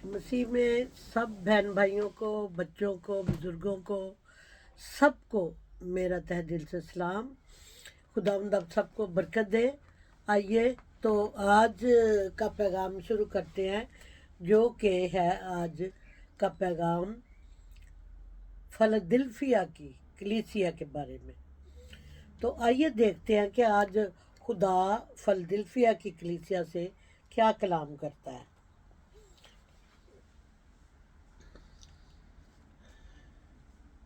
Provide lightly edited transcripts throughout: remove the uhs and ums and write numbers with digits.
मसीह में सब बहन भाइयों को, बच्चों को, बुजुर्गों को, सबको मेरा तहे दिल से सलाम। खुदावंद आप सबको बरकत दे। आइए तो आज का पैगाम शुरू करते हैं, जो कि है आज का पैगाम फिलदिल्फिया की कलीसिया के बारे में। तो आइए देखते हैं कि आज खुदा फिलदिल्फिया की कलीसिया से क्या कलाम करता है।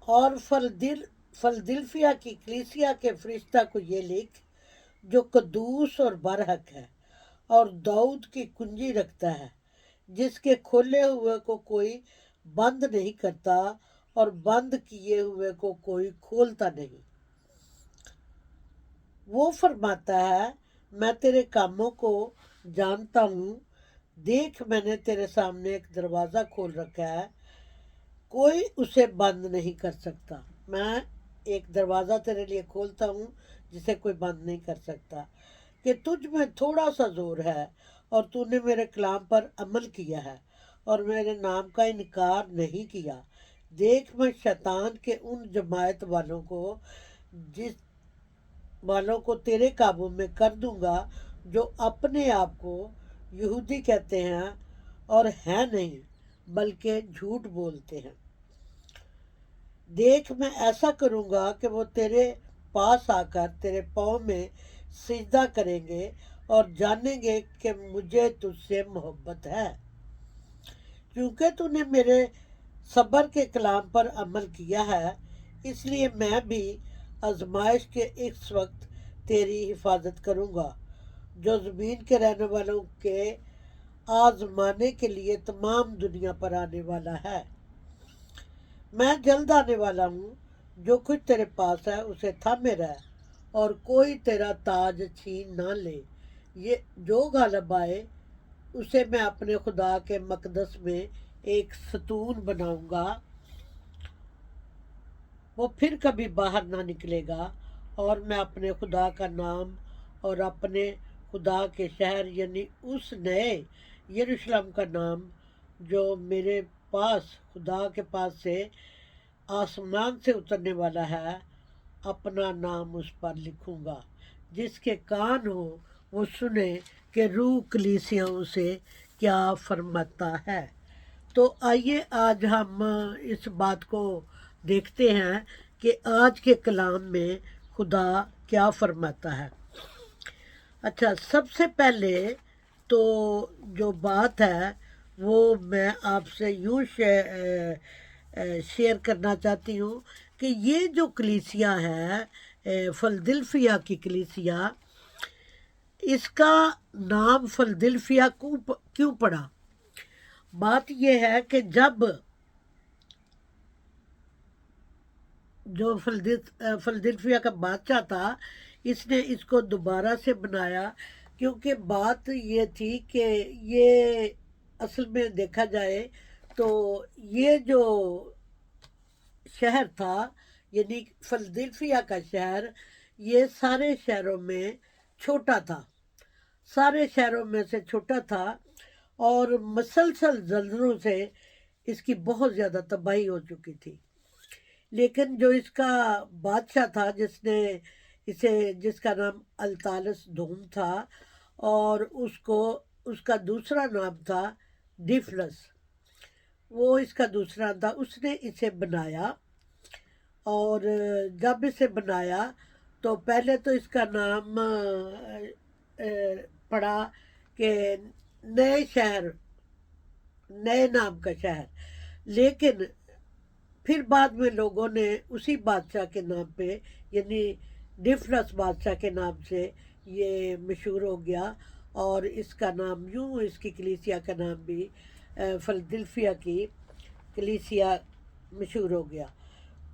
और फलदिल्फिया की कलीसिया के फरिश्ता को ये लिख, जो कदूस और बरहक है और दाऊद की कुंजी रखता है, जिसके खोले हुए को कोई बंद नहीं करता और बंद किए हुए को कोई खोलता नहीं। वो फरमाता है, मैं तेरे कामों को जानता हूँ। देख, मैंने तेरे सामने एक दरवाज़ा खोल रखा है, कोई उसे बंद नहीं कर सकता। मैं एक दरवाज़ा तेरे लिए खोलता हूँ जिसे कोई बंद नहीं कर सकता। कि तुझ में थोड़ा सा जोर है और तूने मेरे कलाम पर अमल किया है और मेरे नाम का इनकार नहीं किया। देख, मैं शैतान के उन जमायत जिस वालों को तेरे काबू में कर दूंगा, जो अपने आप को यहूदी कहते हैं और हैं नहीं, बल्कि झूठ बोलते हैं। देख, मैं ऐसा करूँगा कि वो तेरे पास आकर तेरे पाँव में सिजदा करेंगे और जानेंगे कि मुझे तुझसे मोहब्बत है, क्योंकि तूने मेरे सब्र के कलाम पर अमल किया है। इसलिए मैं भी आजमाइश के इस वक्त तेरी हिफाजत करूँगा, जो ज़मीन के रहने वालों के आजमाने के लिए तमाम दुनिया पर आने वाला है। मैं जल्द आने वाला हूँ। जो कुछ तेरे पास है उसे थामे रह, और कोई तेरा ताज छीन ना ले। ये जो गालिब आए उसे मैं अपने खुदा के मकदस में एक सतून बनाऊंगा। वो फिर कभी बाहर ना निकलेगा, और मैं अपने खुदा का नाम और अपने खुदा के शहर यानी उस नए यरूशलेम का नाम, जो मेरे पास खुदा के पास से आसमान से उतरने वाला है, अपना नाम उस पर लिखूंगा। जिसके कान हो वो सुने कि रूह कलीसियाओं से क्या फरमाता है। तो आइए आज हम इस बात को देखते हैं कि आज के कलाम में खुदा क्या फरमाता है। अच्छा, सबसे पहले तो जो बात है वो मैं आपसे यूँ शेयर करना चाहती हूँ कि ये जो कलीसिया है, फिलदिल्फिया की कलीसिया, इसका नाम फिलदिल्फिया क्यों पड़ा। बात यह है कि जब जो फिलदिल्फिया का बादशाह था, इसने इसको दोबारा से बनाया, क्योंकि बात ये थी कि ये असल में देखा जाए तो ये जो शहर था, यानी फिलदिल्फिया का शहर, ये सारे शहरों में छोटा था, सारे शहरों में से छोटा था, और मसलसल जल्जलों से इसकी बहुत ज़्यादा तबाही हो चुकी थी। लेकिन जो इसका बादशाह था, जिसका नाम अल्तालस धूम था, और उसका दूसरा नाम था डिफलस, वो इसका दूसरा था, उसने इसे बनाया। और जब इसे बनाया तो पहले तो इसका नाम पड़ा कि नए शहर, नए नाम का शहर। लेकिन फिर बाद में लोगों ने उसी बादशाह के नाम पे, यानी डिफरस बादशाह के नाम से ये मशहूर हो गया, और इसका नाम यूं, इसकी कलीसिया का नाम भी फिलदिल्फिया की कलीसिया मशहूर हो गया।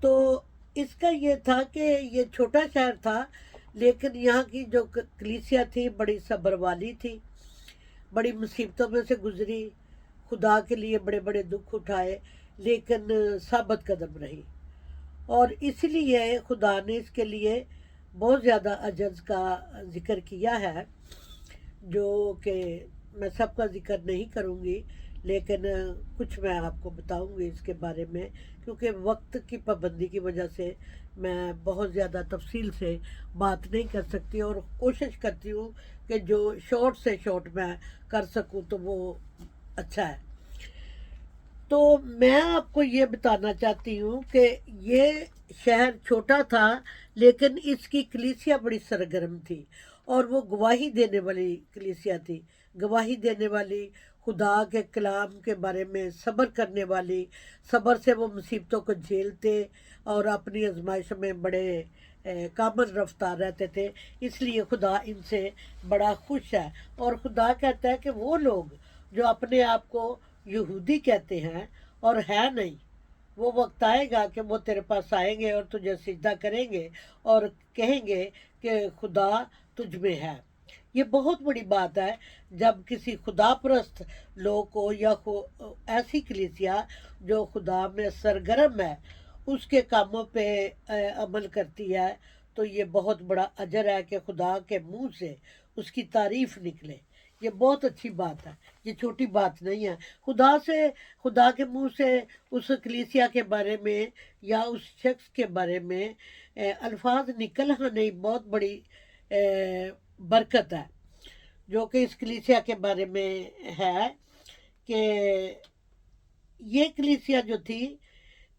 तो इसका ये था कि ये छोटा शहर था, लेकिन यहाँ की जो कलीसिया थी बड़ी सब्र वाली थी, बड़ी मुसीबतों में से गुजरी, खुदा के लिए बड़े बड़े दुख उठाए, लेकिन साबित कदम रही। और इसलिए खुदा ने इसके लिए बहुत ज़्यादा अजज का ज़िक्र किया है, जो कि मैं सबका ज़िक्र नहीं करूँगी, लेकिन कुछ मैं आपको बताऊंगी इसके बारे में, क्योंकि वक्त की पाबंदी की वजह से मैं बहुत ज़्यादा तफसील से बात नहीं कर सकती, और कोशिश करती हूँ कि जो शॉर्ट से शॉर्ट मैं कर सकूँ तो वो अच्छा है। तो मैं आपको ये बताना चाहती हूँ कि ये शहर छोटा था, लेकिन इसकी कलीसिया बड़ी सरगर्म थी, और वो गवाही देने वाली कलीसिया थी। गवाही देने वाली, खुदा के कलाम के बारे में सब्र करने वाली। सब्र से वो मुसीबतों को झेलते और अपनी आजमाइश में बड़े कामल रफ्तार रहते थे। इसलिए खुदा इनसे बड़ा खुश है। और खुदा कहता है कि वो लोग जो अपने आप को यहूदी कहते हैं और है नहीं, वो वक्त आएगा कि वो तेरे पास आएंगे और तुझे सिजदा करेंगे और कहेंगे कि खुदा तुझ में है। ये बहुत बड़ी बात है जब किसी खुदा परस्त लोग को या ऐसी कलीसिया जो खुदा में सरगर्म है उसके कामों पे अमल करती है, तो ये बहुत बड़ा अजर है कि खुदा के मुंह से उसकी तारीफ निकले। ये बहुत अच्छी बात है, ये छोटी बात नहीं है। खुदा के मुंह से उस कलीसिया के बारे में या उस शख्स के बारे में अल्फाज निकल नहीं, बहुत बड़ी बरकत है। जो कि इस कलीसिया के बारे में है कि ये कलीसिया जो थी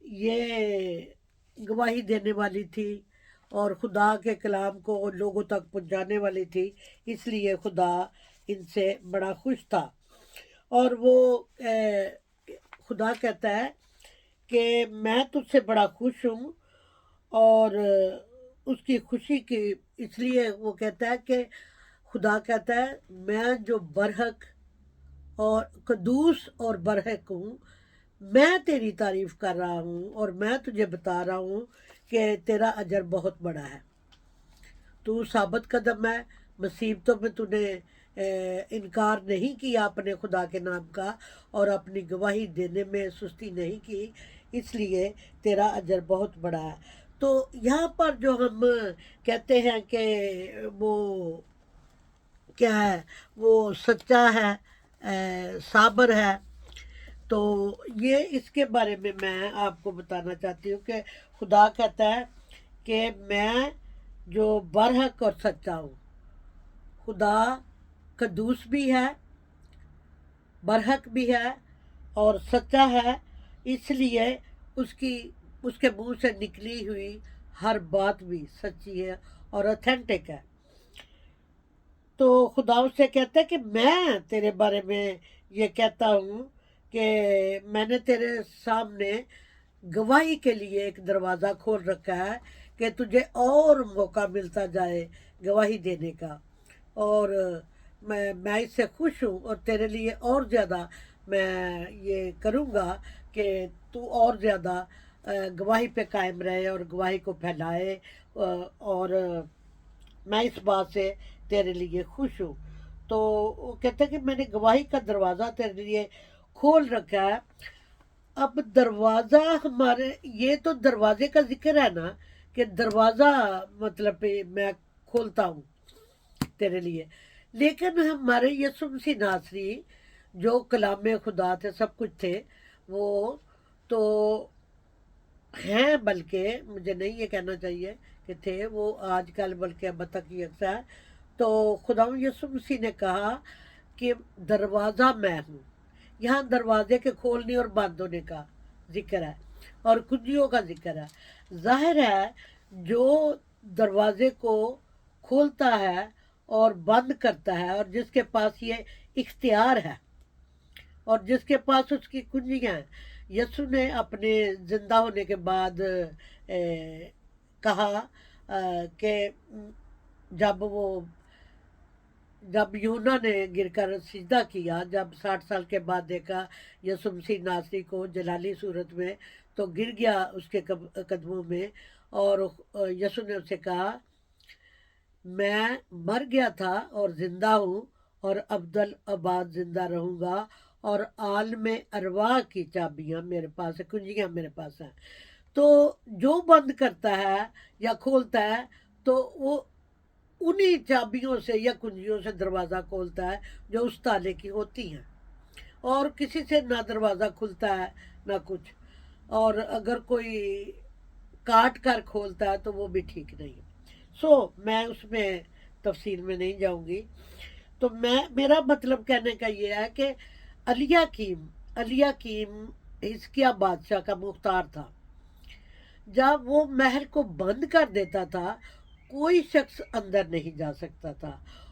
ये गवाही देने वाली थी और खुदा के कलाम को लोगों तक पहुंचाने वाली थी। इसलिए खुदा इनसे बड़ा खुश था। और वो खुदा कहता है कि मैं तुझसे बड़ा खुश हूँ। और उसकी खुशी की इसलिए वो कहता है कि खुदा कहता है मैं जो बरहक और कदूस और बरहक हूँ, मैं तेरी तारीफ कर रहा हूँ और मैं तुझे बता रहा हूँ कि तेरा अजर बहुत बड़ा है। तू साबित कदम है, मुसीबतों में तूने इनकार नहीं किया अपने खुदा के नाम का और अपनी गवाही देने में सुस्ती नहीं की, इसलिए तेरा अजर बहुत बड़ा है। तो यहाँ पर जो हम कहते हैं कि वो क्या है, वो सच्चा है, साबर है, तो ये इसके बारे में मैं आपको बताना चाहती हूँ कि खुदा कहता है कि मैं जो बरहक और सच्चा हूँ। खुदा कदूस भी है, बरहक भी है और सच्चा है। इसलिए उसकी उसके मुंह से निकली हुई हर बात भी सच्ची है और ऑथेंटिक है। तो खुदा उससे कहता है कि मैं तेरे बारे में ये कहता हूँ कि मैंने तेरे सामने गवाही के लिए एक दरवाज़ा खोल रखा है कि तुझे और मौका मिलता जाए गवाही देने का। और मैं इससे खुश हूँ और तेरे लिए और ज़्यादा मैं ये करूँगा कि तू और ज़्यादा गवाही पे कायम रहे और गवाही को फैलाए। और मैं इस बात से तेरे लिए खुश हूँ। तो वो कहते हैं कि मैंने गवाही का दरवाज़ा तेरे लिए खोल रखा है। अब दरवाज़ा हमारे, ये तो दरवाजे का जिक्र है ना, कि दरवाज़ा मतलब मैं खोलता हूँ तेरे लिए। लेकिन हमारे यीशु मसीह नासरी जो कलाम खुदा थे, सब कुछ थे, वो तो हैं, बल्कि मुझे नहीं ये कहना चाहिए कि थे, वो आजकल बल्कि अब तक ही अक्सर है। तो खुदा यीशु मसीह ने कहा कि दरवाज़ा मैं हूँ। यहाँ दरवाजे के खोलने और बंद होने का जिक्र है और कुंजियों का जिक्र है। जाहिर है जो दरवाजे को खोलता है और बंद करता है और जिसके पास ये इख्तियार है और जिसके पास उसकी कुंजियाँ हैं। यसु ने अपने जिंदा होने के बाद कहा कि जब वो जब यूना ने गिरकर सिजदा किया, जब 60 साल के बाद देखा यसु मसीह नासरी को जलाली सूरत में, तो गिर गया उसके कदमों में। और यसु ने उसे कहा मैं मर गया था और जिंदा हूँ और अब्दुल आबाद जिंदा रहूँगा और आलम अरवाह की चाबियाँ मेरे पास है, कुंजियाँ मेरे पास हैं। तो जो बंद करता है या खोलता है तो वो उन्हीं चाबियों से या कुंजियों से दरवाज़ा खोलता है जो उस ताले की होती हैं। اور کسی سے نہ دروازہ کھلتا ہے نہ کچھ، اور اگر کوئی کاٹ کر کھولتا ہے تو وہ بھی ٹھیک نہیں ہے۔ میں اس میں تفصیل میں نہیں جاؤں گی۔ تو میرا مطلب کہنے کا یہ ہے کہ علی حکیم حزقیہ بادشاہ کا مختار تھا۔ جب وہ محل کو بند کر دیتا تھا کوئی شخص اندر نہیں جا سکتا تھا،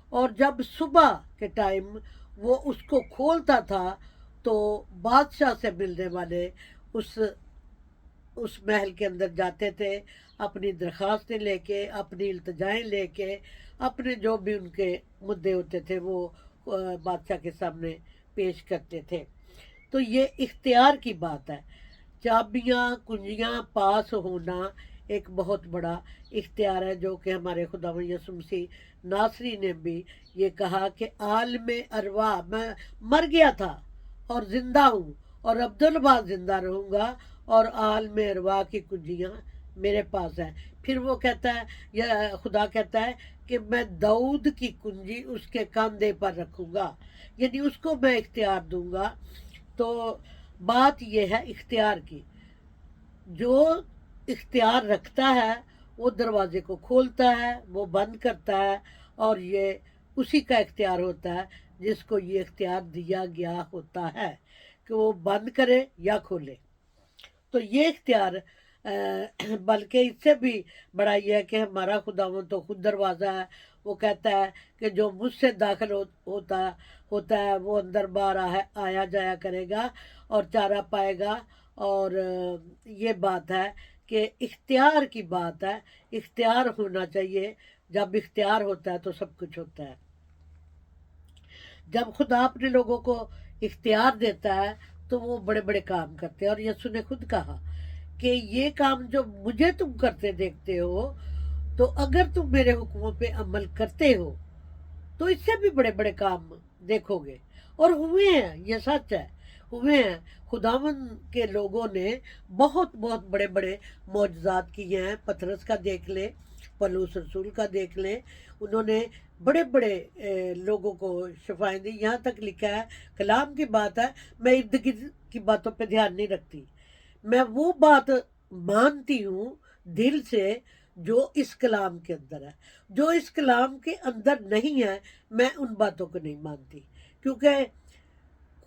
اور جب صبح کے ٹائم وہ اس کو کھولتا تھا تو بادشاہ سے ملنے والے اس اس محل کے اندر جاتے تھے، اپنی درخواستیں لے کے، اپنی التجائیں لے کے، اپنے جو بھی ان کے مدعے ہوتے تھے وہ بادشاہ کے سامنے پیش کرتے تھے۔ تو یہ اختیار کی بات ہے۔ چابیاں کنجیاں پاس ہونا ایک بہت بڑا اختیار ہے، جو کہ ہمارے خداوند یسوع مسیح ناصری نے بھی یہ کہا کہ عالم ارواح، میں مر گیا تھا اور زندہ ہوں اور عبدالباد زندہ رہوں گا، اور عالم ارواح کی کنجیاں میرے پاس ہیں۔ پھر وہ کہتا ہے، یا خدا کہتا ہے کہ میں داؤد کی کنجی اس کے کاندھے پر رکھوں گا، یعنی اس کو میں اختیار دوں گا۔ تو بات یہ ہے اختیار کی، جو اختیار رکھتا ہے وہ دروازے کو کھولتا ہے، وہ بند کرتا ہے، اور یہ اسی کا اختیار ہوتا ہے جس کو یہ اختیار دیا گیا ہوتا ہے کہ وہ بند کرے یا کھولے۔ تو یہ اختیار بلکہ اس سے بھی بڑا یہ ہے کہ ہمارا خداوند تو خود دروازہ ہے۔ وہ کہتا ہے کہ جو مجھ سے داخل ہوتا ہے وہ اندر باہر آیا جایا کرے گا اور چارہ پائے گا۔ اور یہ بات ہے کہ اختیار کی بات ہے، اختیار ہونا چاہیے۔ جب اختیار ہوتا ہے تو سب کچھ ہوتا ہے۔ جب خدا اپنے لوگوں کو اختیار دیتا ہے تو وہ بڑے بڑے کام کرتے ہیں، اور یسوع نے خود کہا کہ یہ کام جو مجھے تم کرتے دیکھتے ہو، تو اگر تم میرے حکموں پہ عمل کرتے ہو تو اس سے بھی بڑے بڑے کام دیکھو گے۔ اور ہوئے ہیں، یہ سچ ہے، ہوئے ہیں۔ خداوند کے لوگوں نے بہت بہت بڑے بڑے معجزات کیے ہیں۔ پطرس کا دیکھ لیں، پولس رسول کا دیکھ لیں، انہوں نے بڑے بڑے لوگوں کو شفائیں دی۔ یہاں تک لکھا ہے، کلام کی بات ہے، میں ارد گرد کی باتوں پہ دھیان نہیں رکھتی، میں وہ بات مانتی ہوں دل سے جو اس کلام کے اندر ہے۔ جو اس کلام کے اندر نہیں ہے میں ان باتوں کو نہیں مانتی، کیونکہ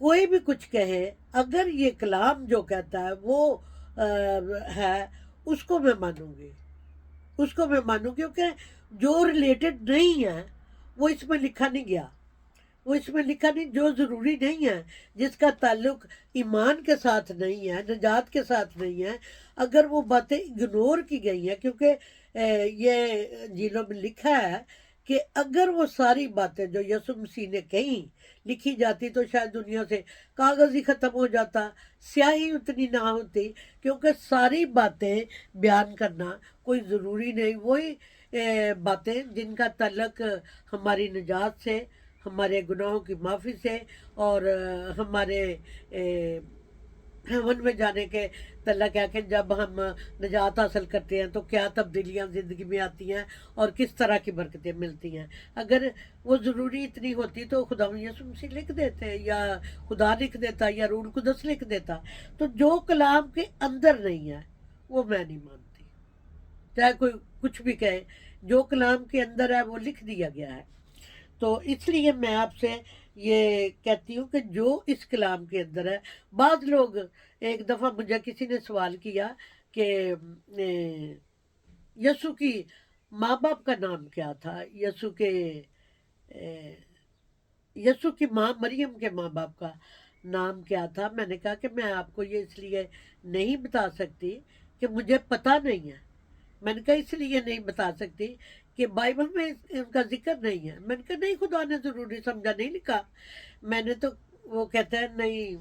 کوئی بھی کچھ کہے، اگر یہ کلام جو کہتا ہے وہ ہے، اس کو میں مانوں گی، اس کو میں مانوں، کیونکہ جو ریلیٹڈ نہیں ہے وہ اس میں لکھا نہیں گیا، وہ اس میں لکھا نہیں، جو ضروری نہیں ہے، جس کا تعلق ایمان کے ساتھ نہیں ہے، نجات کے ساتھ نہیں ہے، اگر وہ باتیں اگنور کی گئی ہیں، کیونکہ یہ انجیلوں میں لکھا ہے کہ اگر وہ ساری باتیں جو یسوع مسیح نے کہیں لکھی جاتی تو شاید دنیا سے کاغذ ہی ختم ہو جاتا، سیاہی اتنی نہ ہوتی، کیونکہ ساری باتیں بیان کرنا کوئی ضروری نہیں۔ وہی باتیں جن کا تعلق ہماری نجات سے، ہمارے گناہوں کی معافی سے، اور ہمارے ہیون میں جانے کے تعلق ہے کہ جب ہم نجات حاصل کرتے ہیں تو کیا تبدیلیاں زندگی میں آتی ہیں اور کس طرح کی برکتیں ملتی ہیں۔ اگر وہ ضروری اتنی ہوتی تو خدا یسوع مسیح لکھ دیتے، یا خدا لکھ دیتا، یا روح القدس لکھ دیتا۔ تو جو کلام کے اندر نہیں ہے وہ میں نہیں مانتی، چاہے کوئی کچھ بھی کہے، جو کلام کے اندر ہے وہ لکھ دیا گیا ہے۔ تو اس لیے میں آپ سے یہ کہتی ہوں کہ جو اس کلام کے اندر ہے۔ بعض لوگ، ایک دفعہ مجھے کسی نے سوال کیا کہ یسوع کی ماں باپ کا نام کیا تھا، یسوع کی ماں مریم کے ماں باپ کا نام کیا تھا۔ میں نے کہا کہ میں آپ کو یہ اس لیے نہیں بتا سکتی کہ مجھے پتہ نہیں ہے۔ میں نے کہا اس لیے نہیں بتا سکتی کہ بائبل میں ان کا ذکر نہیں ہے۔ میں نے کہا نہیں، خدا نے ضروری سمجھا نہیں لکھا۔ میں نے تو، وہ کہتا ہے نہیں،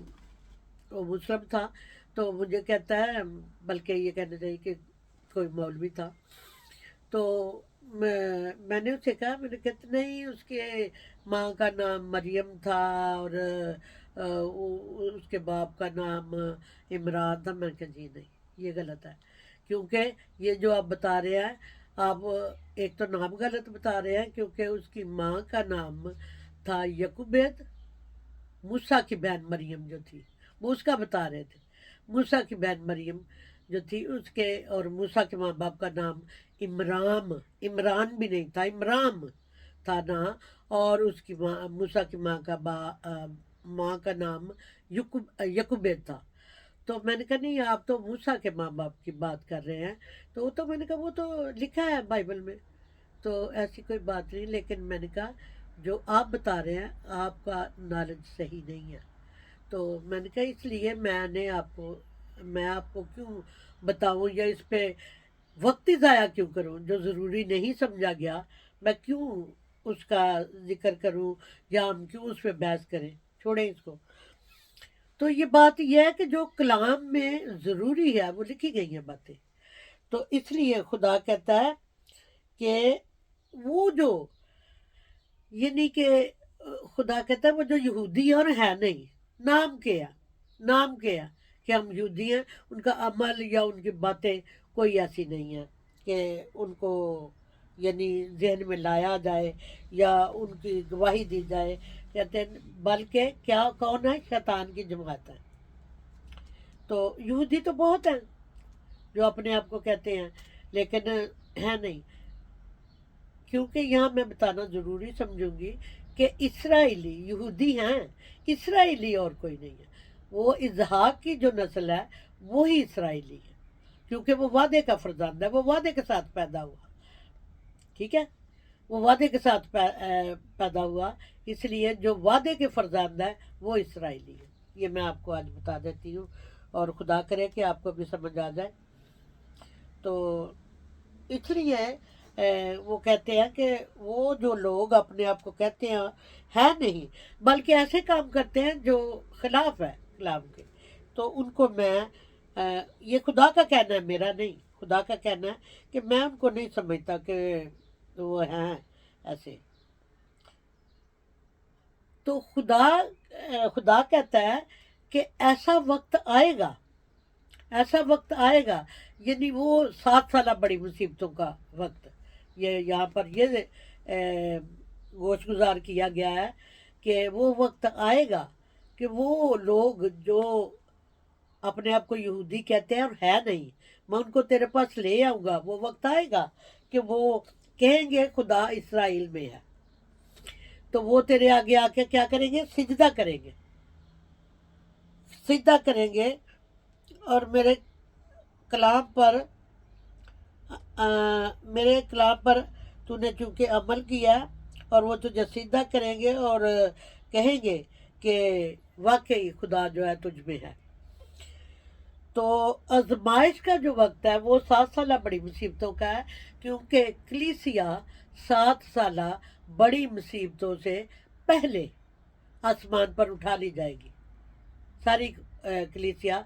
وہ مسلم تھا، تو مجھے کہتا ہے، بلکہ یہ کہنا چاہیے کہ کوئی مولوی تھا، تو میں نے اسے کہا، میں نے کہا نہیں، اس کے ماں کا نام مریم تھا اور اس کے باپ کا نام عمران تھا۔ میں نے کہا جی نہیں، یہ غلط ہے، کیونکہ یہ جو آپ بتا رہے ہیں، آپ ایک تو نام غلط بتا رہے ہیں، کیونکہ اس کی ماں کا نام تھا یکوبید، मूसा की बहन मरियम जो थी, वो उसका बता रहे थे। मूसा की बहन मरियम जो थी उसके, और मूसा के माँ बाप का नाम इमराम, इमरान भी नहीं था, इमराम था ना। और उसकी माँ, मूसा की माँ का माँ का नाम यकुबेद था। तो मैंने कहा नहीं, आप तो मूसा के माँ बाप की बात कर रहे हैं। तो वो तो, मैंने कहा वो तो लिखा है बाइबल में, तो ऐसी कोई बात नहीं। लेकिन मैंने कहा जो आप बता रहे हैं आपका नॉलेज सही नहीं है। तो मैंने कहा इसलिए मैं आपको क्यों बताऊं, या इस पे वक्त ही ज़ाया क्यों करूं, जो ज़रूरी नहीं समझा गया मैं क्यों उसका जिक्र करूं, या हम क्यों उस पर बहस करें, छोड़ें इसको। तो ये बात यह है कि जो कलाम में ज़रूरी है वो लिखी गई हैं बातें। तो इसलिए खुदा कहता है कि वो जो, यानी कि खुदा कहता है वो जो यहूदी है और है नहीं, नाम के है, नाम के है कि हम यहूदी हैं, उनका अमल या उनकी बातें कोई ऐसी नहीं है कि उनको यानी जहन में लाया जाए या उनकी गवाही दी जाए। कहते हैं बल्कि क्या, कौन है, शैतान की जमात है। तो यहूदी तो बहुत हैं जो अपने आप को कहते हैं, लेकिन है नहीं। क्योंकि यहाँ मैं बताना ज़रूरी समझूंगी कि इसराइली यहूदी हैं, इसराइली और कोई नहीं है। वो इजहाक की जो नस्ल है वो ही इसराइली है, क्योंकि वो वादे का फर्जंद है, वो वादे के साथ पैदा हुआ। ठीक है, वो वादे के साथ पैदा हुआ, इसलिए जो वादे के फर्जंद है वो इसराइली है। ये मैं आपको आज बता देती हूँ, और खुदा करे कि आपको भी समझ आ जाए। तो इसलिए वो कहते हैं कि वो जो लोग अपने आप को कहते हैं है नहीं, बल्कि ऐसे काम करते हैं जो खिलाफ है कलाम के, तो उनको मैं ये खुदा का कहना है, मेरा नहीं, खुदा का कहना है कि मैं उनको नहीं समझता कि वो हैं ऐसे। तो खुदा कहता है कि ऐसा वक्त आएगा, ऐसा वक्त आएगा, यानी वो 7 साल बड़ी मुसीबतों का वक्त, ये यहाँ पर ये गोश गुजार किया गया है कि वो वक्त आएगा कि वो लोग जो अपने आप को यहूदी कहते हैं और है नहीं, मैं उनको तेरे पास ले आऊँगा। वो वक्त आएगा कि वो कहेंगे खुदा इसराइल में है, तो वो तेरे आगे आके क्या करेंगे, सिजदा करेंगे, सिजदा करेंगे। और कलाम पर मेरे कलाम पर तूने चूंकि अमल किया, और वो तुझे सीधा करेंगे और कहेंगे कि वाकई खुदा जो है तुझ में है। तो आजमाइश का जो वक्त है वो 7 साल बड़ी मुसीबतों का है, क्योंकि कलीसिया 7 साल बड़ी मुसीबतों से पहले आसमान पर उठा ली जाएगी। सारी कलीसिया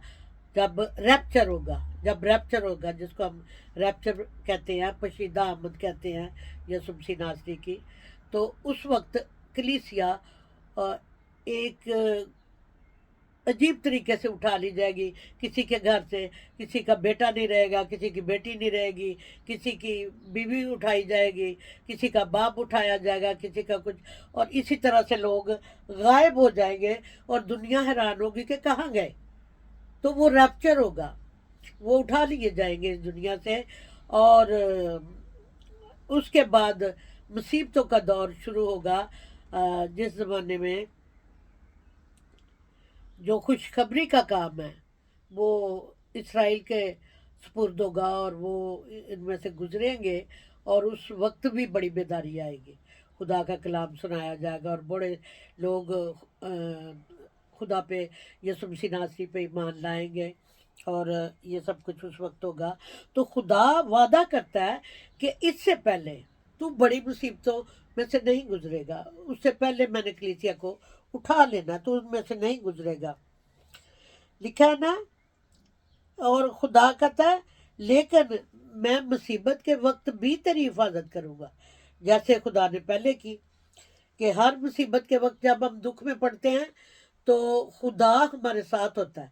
जब रैप्चर होगा, जब रैप्चर होगा, जिसको हम रैप्चर कहते हैं, पशीदा आमद कहते हैं यसुम मसीह नासरी की, तो उस वक्त कलीसिया एक अजीब तरीके से उठा ली जाएगी। किसी के घर से किसी का बेटा नहीं रहेगा, किसी की बेटी नहीं रहेगी, किसी की बीवी उठाई जाएगी, किसी का बाप उठाया जाएगा, किसी का कुछ, और इसी तरह से लोग गायब हो जाएंगे और दुनिया हैरान होगी कि कहाँ गए। तो वो रैप्चर होगा, वो उठा लिए जाएंगे इस दुनिया से। और उसके बाद मुसीबतों का दौर शुरू होगा, जिस ज़माने में जो खुशखबरी का काम है वो इसराइल के सुपुर्द होगा, और वो इनमें से गुजरेंगे। और उस वक्त भी बड़ी बेदारी आएगी, खुदा का कलाम सुनाया जाएगा और बड़े लोग खुदा पे, यसुम मसीह नासरी पे ईमान लाएंगे, और ये सब कुछ उस वक्त होगा। तो खुदा वादा करता है कि इससे पहले तू बड़ी मुसीबतों में से नहीं गुजरेगा, उससे पहले मैंने कलीसिया को उठा लेना, तो उनमें से नहीं गुजरेगा, लिखा है ना। और खुदा कहता है लेकिन मैं मुसीबत के वक्त भी तेरी हिफाजत करूंगा, जैसे खुदा ने पहले की, कि हर मुसीबत के वक्त जब हम दुख में पड़ते हैं तो खुदा हमारे साथ होता है।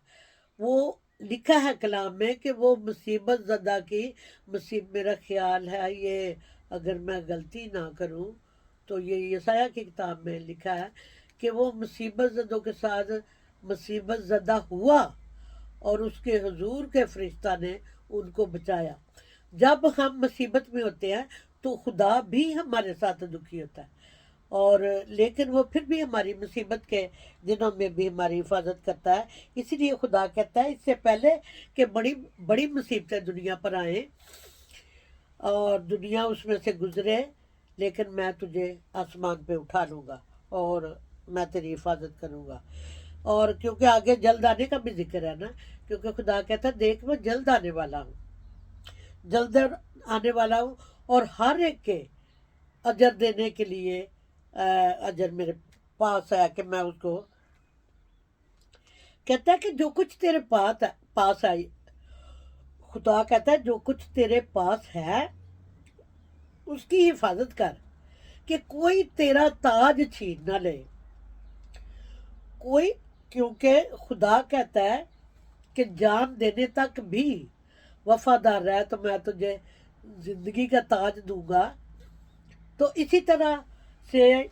वो लिखा है कलाम में कि वो मुसीबत ज़दा की मेरा ख्याल है, ये अगर मैं गलती ना करूं तो ये यसाया की किताब में लिखा है کہ وہ مصیبت زدوں کے ساتھ مصیبت زدہ ہوا اور اس کے حضور کے فرشتہ نے ان کو بچایا۔ جب ہم مصیبت میں ہوتے ہیں تو خدا بھی ہمارے ساتھ دکھی ہوتا ہے، اور لیکن وہ پھر بھی ہماری مصیبت کے دنوں میں بھی ہماری حفاظت کرتا ہے۔ اسی لیے خدا کہتا ہے اس سے پہلے کہ بڑی بڑی مصیبتیں دنیا پر آئیں اور دنیا اس میں سے گزرے، لیکن میں تجھے آسمان پہ اٹھا لوں گا اور میں تیری حفاظت کروں گا۔ اور کیونکہ آگے جلد آنے کا بھی ذکر ہے نا، کیونکہ خدا کہتا ہے دیکھ میں جلد آنے والا ہوں، جلد آنے والا ہوں، اور ہر ایک کے اجر دینے کے لیے اجر میرے پاس ہے کہ میں اس کو، کہتا ہے کہ جو کچھ تیرے پاس آئی، خدا کہتا ہے جو کچھ تیرے پاس ہے اس کی حفاظت کر کہ کوئی تیرا تاج چھین نہ لے کوئی، کیونکہ خدا کہتا ہے کہ جان دینے تک بھی وفادار رہ تو میں تجھے زندگی کا تاج دوں گا۔ تو اسی طرح سے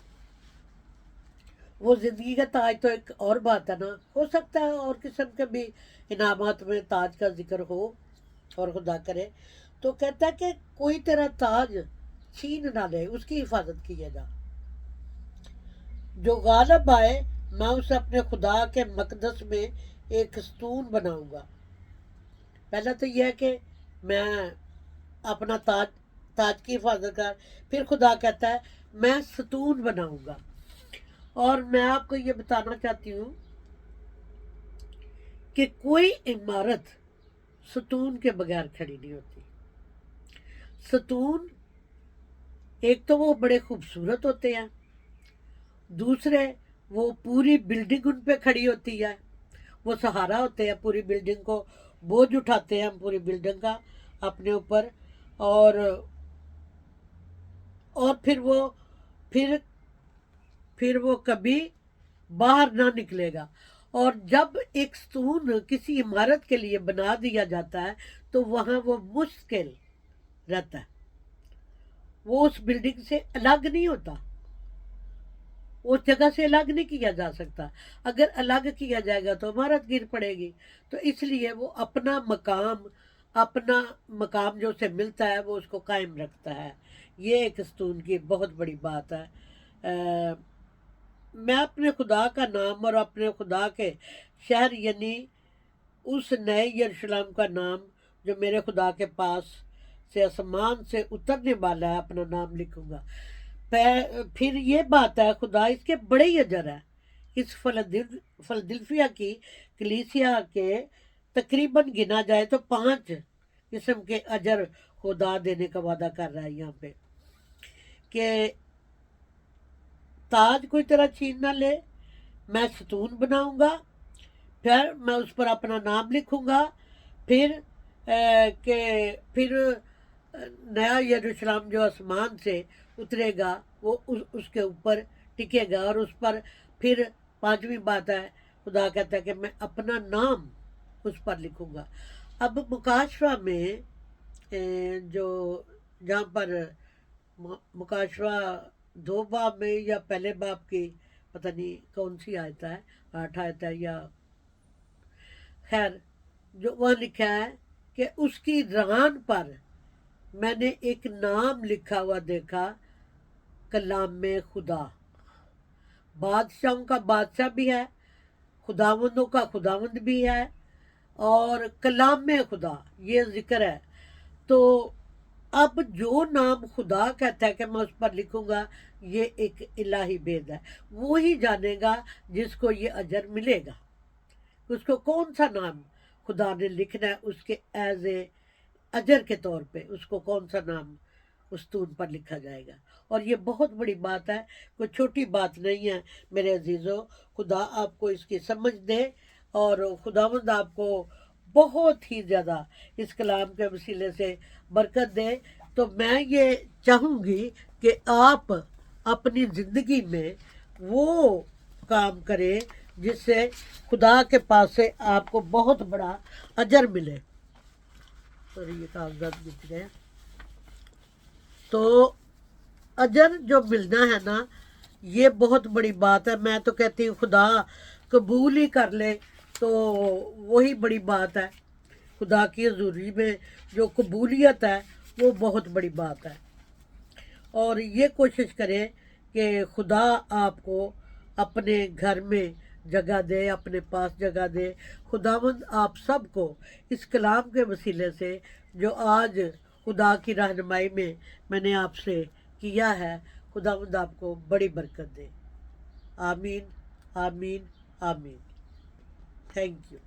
وہ زندگی کا تاج تو ایک اور بات ہے نا، ہو سکتا ہے اور قسم کے بھی انعامات میں تاج کا ذکر ہو اور خدا کرے، تو کہتا ہے کہ کوئی تیرا تاج چھین نہ لے، اس کی حفاظت کیے گا۔ جو غالب آئے میں اسے اپنے خدا کے مقدس میں ایک ستون بناؤں گا۔ پہلا تو یہ ہے کہ میں اپنا تاج کی حفاظت کر، پھر خدا کہتا ہے میں ستون بناؤں گا۔ اور میں آپ کو یہ بتانا چاہتی ہوں کہ کوئی عمارت ستون کے بغیر کھڑی نہیں ہوتی۔ ستون ایک تو وہ بڑے خوبصورت ہوتے ہیں، دوسرے وہ پوری بلڈنگ ان پہ کھڑی ہوتی ہے، وہ سہارا ہوتے ہیں، پوری بلڈنگ کو بوجھ اٹھاتے ہیں ہم پوری بلڈنگ کا اپنے اوپر، اور پھر وہ کبھی باہر نہ نکلے گا۔ اور جب ایک ستون کسی عمارت کے لیے بنا دیا جاتا ہے تو وہاں وہ مشکل رہتا ہے، وہ اس بلڈنگ سے الگ نہیں ہوتا، اس جگہ سے الگ نہیں کیا جا سکتا۔ اگر الگ کیا جائے گا تو عمارت گر پڑے گی، تو اس لیے وہ اپنا مقام جو اسے ملتا ہے وہ اس کو قائم رکھتا ہے۔ یہ ایک ستون کی بہت بڑی بات ہے۔ میں اپنے خدا کا نام اور اپنے خدا کے شہر یعنی اس نئے یروشلم کا نام جو میرے خدا کے پاس سے آسمان سے اترنے والا ہے اپنا نام لکھوں گا۔ پھر یہ بات ہے خدا اس کے بڑے ہی اجر ہے۔ اس فلدلفیا کی کلیسیا کے تقریباً گنا جائے تو 5 قسم کے اجر خدا دینے کا وعدہ کر رہا ہے یہاں پہ، کہ تاج کوئی طرح چھین نہ لے، میں ستون بناؤں گا، پھر میں اس پر اپنا نام لکھوں گا، پھر نیا یروشلم جو آسمان سے اترے گا وہ اس کے اوپر ٹکے گا، اور اس پر پھر 5ویں بات ہے خدا کہتا ہے کہ میں اپنا نام اس پر لکھوں گا۔ اب مکاشفہ میں جو جہاں پر مکاشفہ 2 باب میں یا پہلے باب کی پتہ نہیں کون سی آیت ہے، 8 آیت ہے یا خیر، جو وہاں لکھا ہے کہ اس کی ران پر میں نے ایک نام لکھا ہوا دیکھا، کلام خدا، بادشاہوں کا بادشاہ بھی ہے، خداوندوں کا خداوند بھی ہے، اور کلام خدا یہ ذکر ہے۔ تو اب جو نام خدا کہتا ہے کہ میں اس پر لکھوں گا، یہ ایک الہی بید ہے، وہی جانے گا جس کو یہ اجر ملے گا، اس کو کون سا نام خدا نے لکھنا ہے اس کے ایز اے اجر کے طور پہ، اس کو کون سا نام اس ستون پر لکھا جائے گا۔ اور یہ بہت بڑی بات ہے، کوئی چھوٹی بات نہیں ہے میرے عزیزو۔ خدا آپ کو اس کی سمجھ دے، اور خداوند آپ کو بہت ہی زیادہ اس کلام کے وسیلے سے برکت دے۔ تو میں یہ چاہوں گی کہ آپ اپنی زندگی میں وہ کام کریں جس سے خدا کے پاس سے آپ کو بہت بڑا اجر ملے۔ سوری یہ کاغذات بچ گئے۔ تو اجر جو ملنا ہے نا، ये बहुत बड़ी बात है। मैं तो कहती हूँ खुदा कबूल ही कर ले तो वही बड़ी बात है। खुदा की हजूरी में जो कबूलियत है वो बहुत बड़ी बात है। और ये कोशिश करें कि खुदा आपको अपने घर में जगह दे, अपने पास जगह दे। खुदावंद आप सबको इस कलाम के वसीले से जो आज खुदा की रहनुमाई में मैंने आपसे किया है, खुदावंद आपको बड़ी बरकत दे। आमीन, आमीन, आमीन। Thank you.